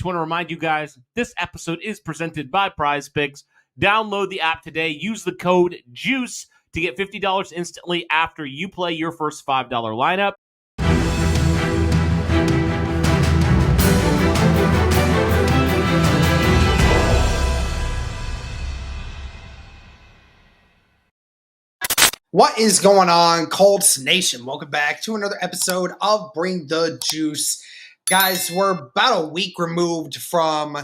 Just want to remind you guys, this episode is presented by Prize Picks. Download the app today. Use the code JUICE to get $50 instantly after you play your first $5 lineup. What is going on, Colts Nation? Welcome back to another episode of Bring the Juice. Guys, we're about a week removed from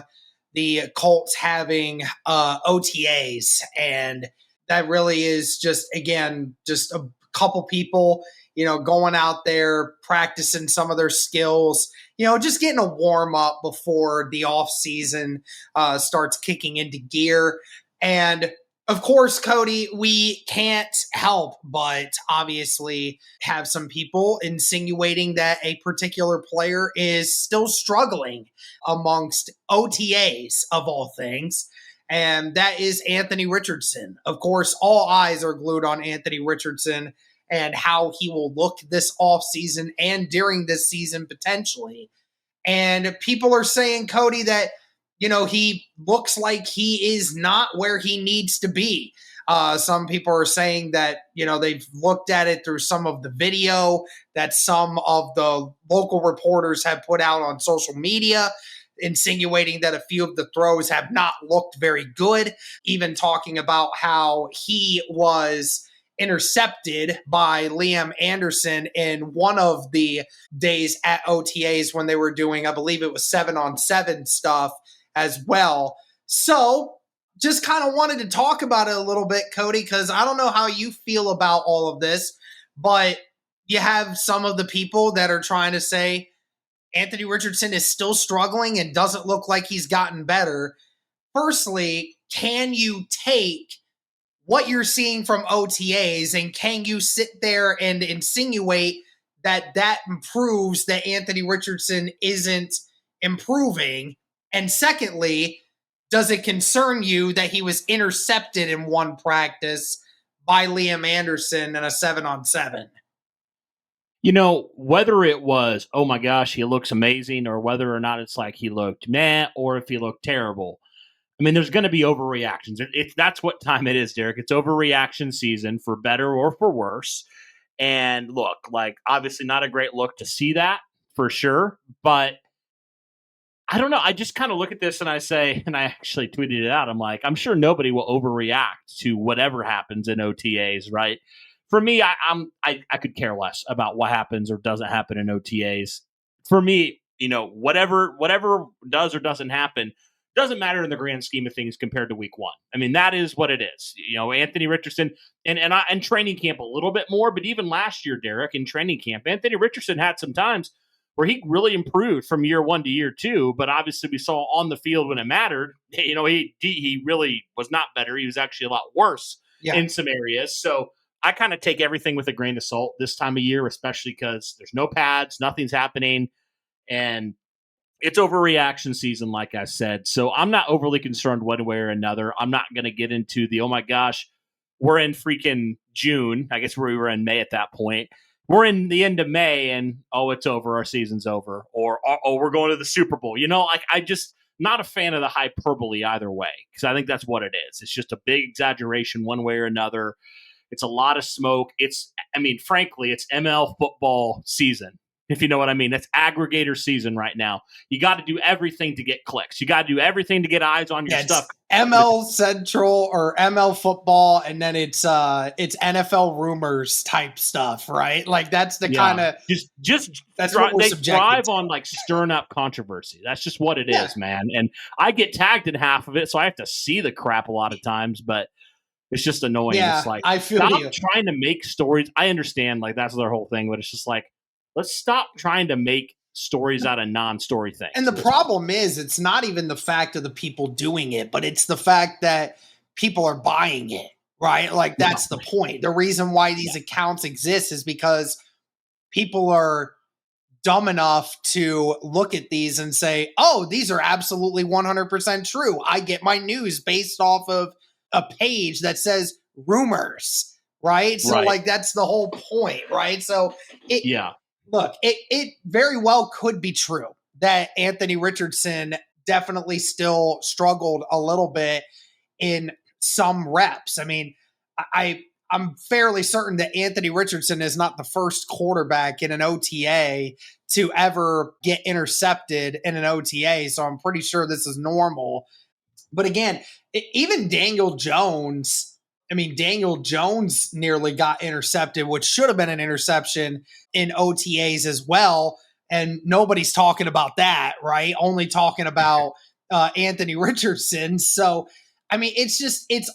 the Colts having OTAs, and that really is just a couple people, going out there, practicing some of their skills, just getting a warm-up before the off-season starts kicking into gear. And of course, Cody, we can't help but obviously have some people insinuating that a particular player is still struggling amongst OTAs of all things, and that is Anthony Richardson. Of course, all eyes are glued on Anthony Richardson and how he will look this offseason and during this season potentially. And people are saying, Cody, that he looks like he is not where he needs to be. Some people are saying that, they've looked at it through some of the video that some of the local reporters have put out on social media, insinuating that a few of the throws have not looked very good, even talking about how he was intercepted by Liam Anderson in one of the days at OTAs when they were doing, I believe it was 7-on-7 stuff as well. So just kind of wanted to talk about it a little bit, Cody, because I don't know how you feel about all of this, but you have some of the people that are trying to say Anthony Richardson is still struggling and doesn't look like he's gotten better. Firstly, can you take what you're seeing from OTAs and can you sit there and insinuate that proves that Anthony Richardson isn't improving? And secondly, does it concern you that he was intercepted in one practice by Liam Anderson in a 7-on-7? Whether it was, oh my gosh, he looks amazing, or whether or not it's like he looked meh, or if he looked terrible. I mean, there's going to be overreactions. That's what time it is, Derek. It's overreaction season, for better or for worse. And look, obviously not a great look to see that, for sure. But I don't know. I just kind of look at this and I say, and I actually tweeted it out, I'm like, I'm sure nobody will overreact to whatever happens in OTAs, right? For me, I could care less about what happens or doesn't happen in OTAs. For me, whatever does or doesn't happen doesn't matter in the grand scheme of things compared to week one. I mean, that is what it is. Anthony Richardson and training camp a little bit more, but even last year, Derek, in training camp, Anthony Richardson had some times where he really improved from year one to year two, but obviously we saw on the field when it mattered, he really was not better. He was actually a lot worse in some areas. So I kind of take everything with a grain of salt this time of year, especially because there's no pads, nothing's happening, and it's overreaction season, like I said. So I'm not overly concerned one way or another. I'm not going to get into the, oh my gosh, we're in freaking June. I guess we were in May at that point. We're in the end of May and, oh, it's over. Our season's over. Or, oh, we're going to the Super Bowl. I just not a fan of the hyperbole either way, because I think that's what it is. It's just a big exaggeration one way or another. It's a lot of smoke. Frankly, it's ML football season, if you know what I mean. It's aggregator season right now. You got to do everything to get clicks. You got to do everything to get eyes on your stuff. ML Central or ML football, and then it's NFL rumors type stuff, right? That's the kind of that's what we're subjected thrive to. on stirring up controversy. That's just what it is, man. And I get tagged in half of it, so I have to see the crap a lot of times, but it's just annoying. Yeah, it's I feel stop you. Trying to make stories. I understand that's their whole thing, but it's just let's stop trying to make stories out of non-story things. And the problem is, it's not even the fact of the people doing it, but it's the fact that people are buying it, right? That's the point. The reason why these accounts exist is because people are dumb enough to look at these and say, oh, these are absolutely 100% true. I get my news based off of a page that says rumors, right? So that's the whole point, right? So look, it very well could be true that Anthony Richardson definitely still struggled a little bit in some reps. I mean, I'm fairly certain that Anthony Richardson is not the first quarterback in an OTA to ever get intercepted in an OTA. So I'm pretty sure this is normal. But again, even Daniel Jones, I mean, Daniel Jones nearly got intercepted, which should have been an interception in OTAs as well. And nobody's talking about that, right? Only talking about Anthony Richardson. So, I mean, it's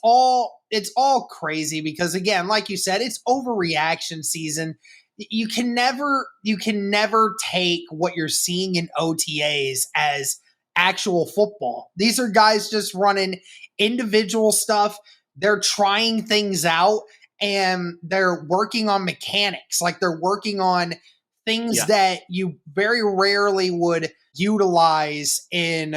all crazy because again, like you said, it's overreaction season. You can never take what you're seeing in OTAs as actual football. These are guys just running individual stuff. They're trying things out and they're working on mechanics. Like they're working on things that you very rarely would utilize in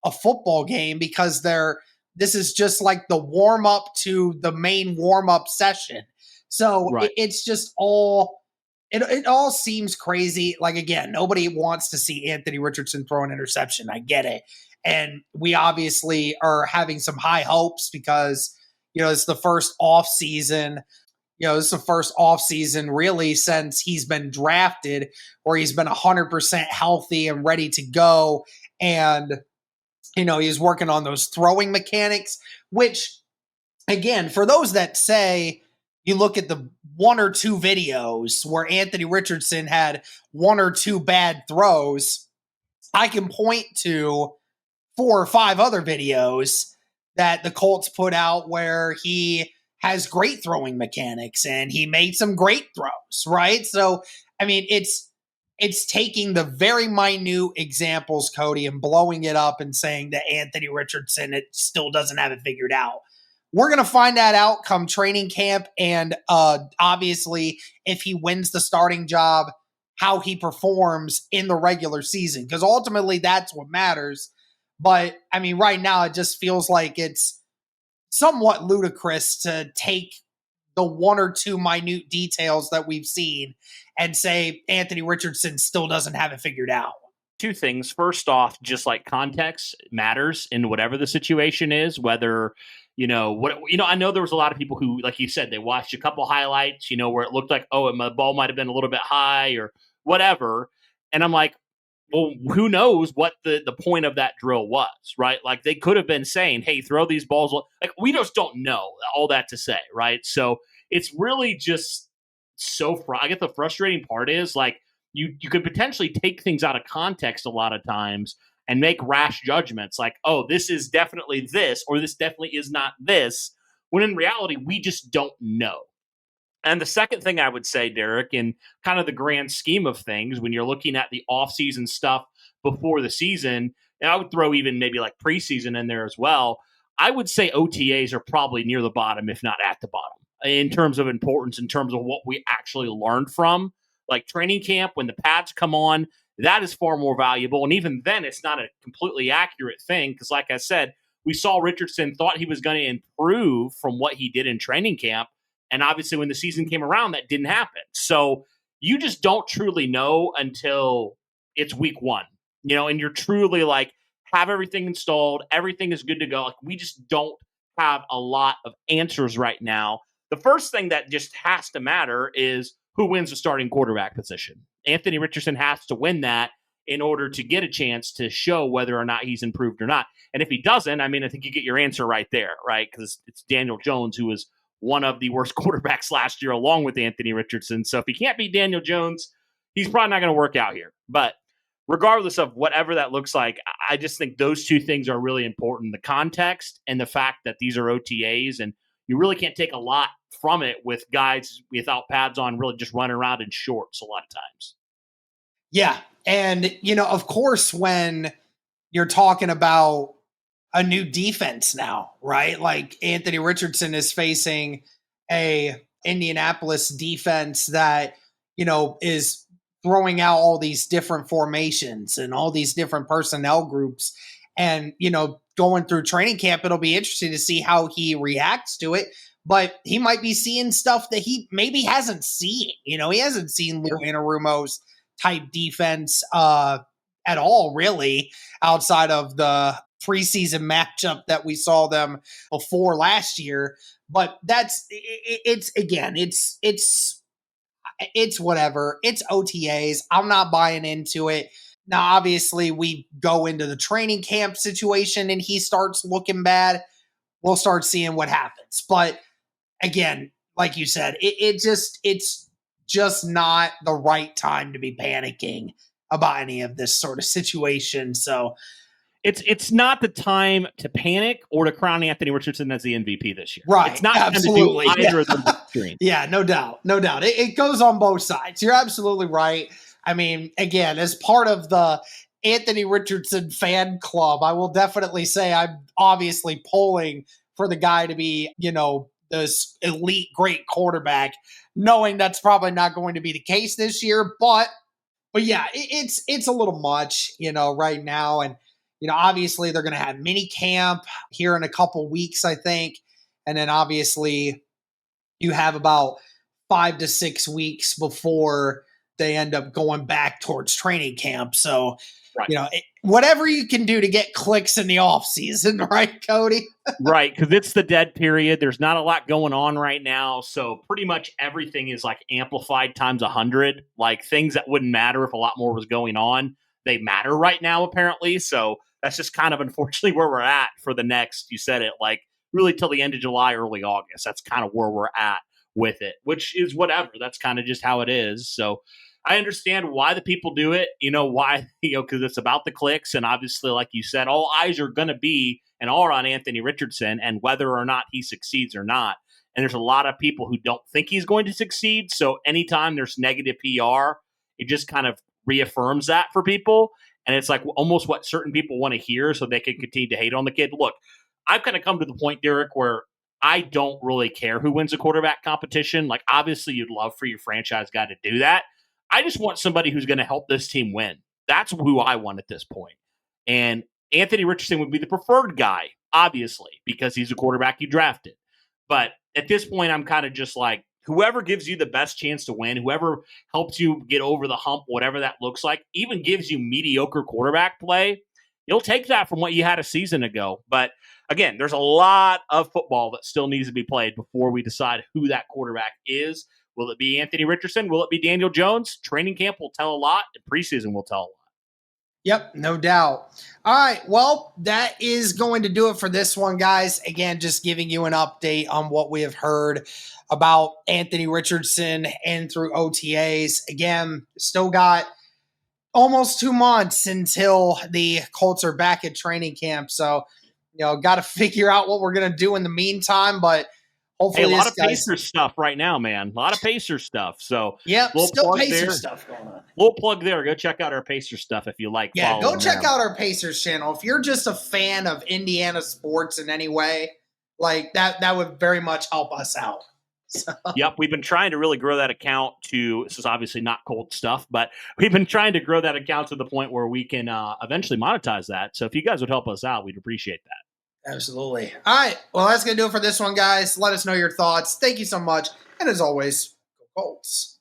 a football game because this is just like the warm up to the main warm up session. So it's just all it all seems crazy. Like again, nobody wants to see Anthony Richardson throw an interception. I get it. And we obviously are having some high hopes because, it's the first off season. This is the first off season really since he's been drafted where he's been 100% healthy and ready to go. And, he's working on those throwing mechanics, which again, for those that say you look at the one or two videos where Anthony Richardson had one or two bad throws, I can point to 4 or 5 other videos that the Colts put out where he has great throwing mechanics and he made some great throws, right? So, I mean, it's taking the very minute examples, Cody, and blowing it up and saying that Anthony Richardson, it still doesn't have it figured out. We're going to find that out come training camp. And obviously, if he wins the starting job, how he performs in the regular season, because ultimately that's what matters. But I mean, right now, it just feels like it's somewhat ludicrous to take the 1 or 2 minute details that we've seen and say Anthony Richardson still doesn't have it figured out. 2 things. First off, just like context matters in whatever the situation is, whether, I know there was a lot of people who, like you said, they watched a couple highlights, where it looked like, the ball might have been a little bit high or whatever. And I'm like, well, who knows what the point of that drill was, right? Like they could have been saying, hey, throw these balls. Like we just don't know all that to say, right? So it's really just I guess the frustrating part is like you could potentially take things out of context a lot of times and make rash judgments like, oh, this is definitely this, or this definitely is not this, when in reality, we just don't know. And the second thing I would say, Derek, in kind of the grand scheme of things, when you're looking at the offseason stuff before the season, and I would throw even maybe like preseason in there as well, I would say OTAs are probably near the bottom, if not at the bottom, in terms of importance, in terms of what we actually learned from. Like training camp, when the pads come on, that is far more valuable. And even then, it's not a completely accurate thing because, like I said, we saw Richardson thought he was going to improve from what he did in training camp. And obviously, when the season came around, that didn't happen. So you just don't truly know until it's week 1, and you're truly like, have everything installed. Everything is good to go. Like we just don't have a lot of answers right now. The first thing that just has to matter is who wins the starting quarterback position. Anthony Richardson has to win that in order to get a chance to show whether or not he's improved or not. And if he doesn't, I mean, I think you get your answer right there, right? Because it's Daniel Jones, who was one of the worst quarterbacks last year, along with Anthony Richardson. So if he can't beat Daniel Jones, he's probably not going to work out here. But regardless of whatever that looks like, I just think those 2 things are really important. The context and the fact that these are OTAs, and you really can't take a lot from it with guys without pads on, really just running around in shorts a lot of times. Yeah. And, of course, when you're talking about a new defense now, right? Like Anthony Richardson is facing a Indianapolis defense that, is throwing out all these different formations and all these different personnel groups. And, going through training camp, it'll be interesting to see how he reacts to it. But he might be seeing stuff that he maybe hasn't seen. He hasn't seen Lou Anarumo's type defense at all, really, outside of the preseason matchup that we saw them before last year. But it's whatever. It's OTAs. I'm not buying into it. Now, obviously, we go into the training camp situation and he starts looking bad. We'll start seeing what happens. But again, like you said, it's just not the right time to be panicking about any of this sort of situation. So it's not the time to panic or to crown Anthony Richardson as the MVP this year. Right. It's not absolutely. time to do either of those extremes. Yeah, no doubt. No doubt. It goes on both sides. You're absolutely right. I mean, again, as part of the Anthony Richardson fan club, I will definitely say I'm obviously pulling for the guy to be, this elite great quarterback, knowing that's probably not going to be the case this year. But yeah, it's a little much, right now. And, obviously they're going to have mini camp here in a couple weeks, I think. And then obviously you have about 5 to 6 weeks before they end up going back towards training camp. So, right. Whatever you can do to get clicks in the off season, right, Cody? Right, because it's the dead period. There's not a lot going on right now, so pretty much everything is like amplified times 100. Like things that wouldn't matter if a lot more was going on, they matter right now apparently. So that's just kind of unfortunately where we're at for the next. You said it, like really till the end of July, early August. That's kind of where we're at with it, which is whatever. That's kind of just how it is. So I understand why the people do it, why, because it's about the clicks. And obviously, like you said, all eyes are going to be and are on Anthony Richardson and whether or not he succeeds or not. And there's a lot of people who don't think he's going to succeed. So anytime there's negative PR, it just kind of reaffirms that for people. And it's like almost what certain people want to hear so they can continue to hate on the kid. Look, I've kind of come to the point, Derek, where I don't really care who wins a quarterback competition. Like, obviously, you'd love for your franchise guy to do that. I just want somebody who's going to help this team win. That's who I want at this point. And Anthony Richardson would be the preferred guy, obviously, because he's a quarterback you drafted. But at this point, I'm kind of just like, whoever gives you the best chance to win, whoever helps you get over the hump, whatever that looks like, even gives you mediocre quarterback play, you'll take that from what you had a season ago. But again, there's a lot of football that still needs to be played before we decide who that quarterback is. Will it be Anthony Richardson? Will it be Daniel Jones? Training camp will tell a lot, and preseason will tell a lot. Yep, no doubt. All right, well, that is going to do it for this one, guys. Again, just giving you an update on what we have heard about Anthony Richardson and through OTAs. Again, still got almost 2 months until the Colts are back at training camp. So, got to figure out what we're going to do in the meantime, but hopefully a lot of Pacers stuff right now, man. A lot of Pacers stuff. So yeah, still Pacers stuff going on. Little plug there. Go check out our Pacers stuff if you like. Yeah, go check out our Pacers channel. If you're just a fan of Indiana sports in any way, like that would very much help us out. So. Yep, we've been trying to really grow that account to, this is obviously not Colt stuff, but we've been trying to grow that account to the point where we can eventually monetize that. So if you guys would help us out, we'd appreciate that. Absolutely. All right. Well, that's going to do it for this one, guys. Let us know your thoughts. Thank you so much. And as always, go Colts.